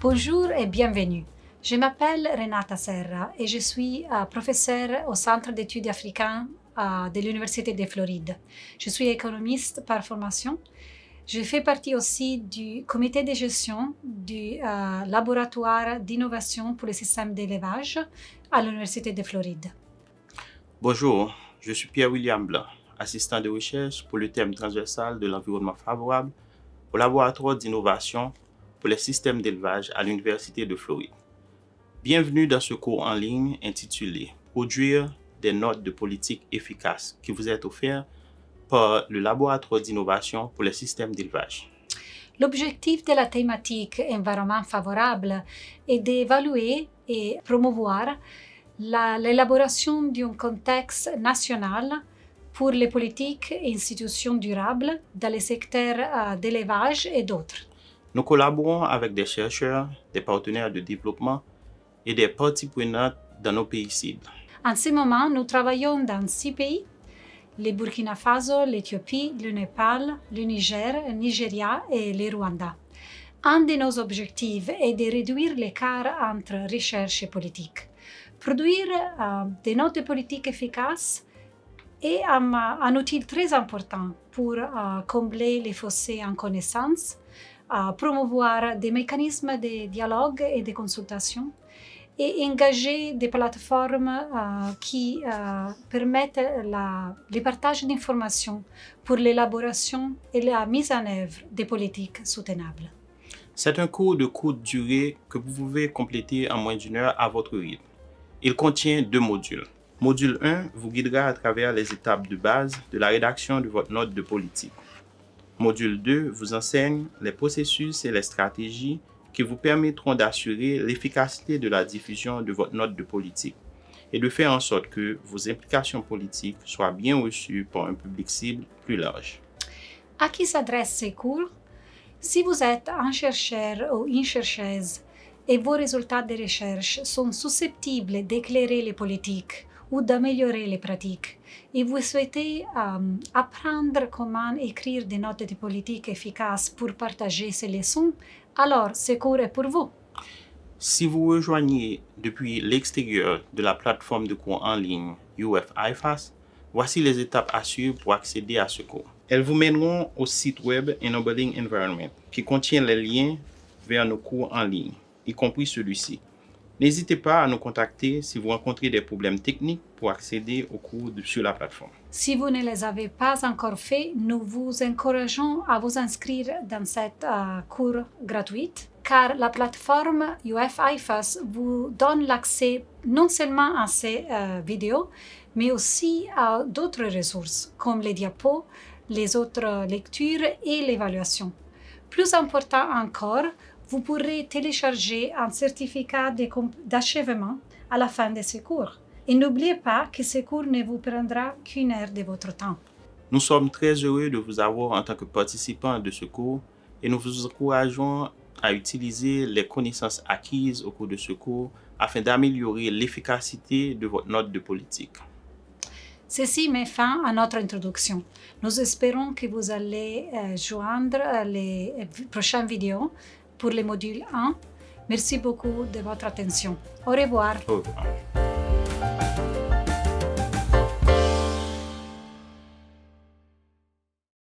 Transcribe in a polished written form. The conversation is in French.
Bonjour et bienvenue. Je m'appelle Renata Serra et je suis professeure au Centre d'études africaines de l'Université de Floride. Je suis économiste par formation. Je fais partie aussi du comité de gestion du laboratoire d'innovation pour les systèmes d'élevage à l'Université de Floride. Bonjour, je suis Pierre-William Blanc, assistant de recherche pour le thème transversal de l'environnement favorable au laboratoire d'innovation pour les systèmes d'élevage à l'Université de Floride. Bienvenue dans ce cours en ligne intitulé « Produire des notes de politique efficaces » qui vous est offert par le laboratoire d'innovation pour les systèmes d'élevage. L'objectif de la thématique environnement favorable est d'évaluer et promouvoir l'élaboration d'un contexte national pour les politiques et institutions durables dans les secteurs d'élevage et d'autres. Nous collaborons avec des chercheurs, des partenaires de développement et des parties prenantes dans nos pays cibles. En ce moment, nous travaillons dans 6 pays, le Burkina Faso, l'Éthiopie, le Népal, le Niger, le Nigeria et le Rwanda. Un de nos objectifs est de réduire l'écart entre recherche et politique. Produire des notes de politique efficaces est un outil très important pour combler les fossés en connaissances, promouvoir des mécanismes de dialogue et de consultation et engager des plateformes qui permettent le partage d'informations pour l'élaboration et la mise en œuvre des politiques soutenables. C'est un cours de courte durée que vous pouvez compléter en moins d'1 heure à votre rythme. Il contient 2 modules. Module 1 vous guidera à travers les étapes de base de la rédaction de votre note de politique. Module 2 vous enseigne les processus et les stratégies qui vous permettront d'assurer l'efficacité de la diffusion de votre note de politique et de faire en sorte que vos implications politiques soient bien reçues par un public cible plus large. À qui s'adressent ces cours? Si vous êtes un chercheur ou une chercheuse et vos résultats de recherche sont susceptibles d'éclairer les politiques ou d'améliorer les pratiques, et vous souhaitez apprendre comment écrire des notes de politique efficaces pour partager ces leçons, alors ce cours est pour vous. Si vous rejoignez depuis l'extérieur de la plateforme de cours en ligne UF-IFAS, voici les étapes à suivre pour accéder à ce cours. Elles vous mèneront au site web Enabling Environment qui contient les liens vers nos cours en ligne, y compris celui-ci. N'hésitez pas à nous contacter si vous rencontrez des problèmes techniques pour accéder aux cours sur la plateforme. Si vous ne les avez pas encore faits, nous vous encourageons à vous inscrire dans cette cours gratuite, car la plateforme UF-IFAS vous donne l'accès non seulement à ces vidéos, mais aussi à d'autres ressources, comme les diapos, les autres lectures et l'évaluation. Plus important encore, vous pourrez télécharger un certificat d'achèvement à la fin de ce cours. Et n'oubliez pas que ce cours ne vous prendra qu'1 heure de votre temps. Nous sommes très heureux de vous avoir en tant que participant de ce cours et nous vous encourageons à utiliser les connaissances acquises au cours de ce cours afin d'améliorer l'efficacité de votre note de politique. Ceci met fin à notre introduction. Nous espérons que vous allez joindre les prochaines vidéos pour le module 1. Merci beaucoup de votre attention. Au revoir. Au revoir.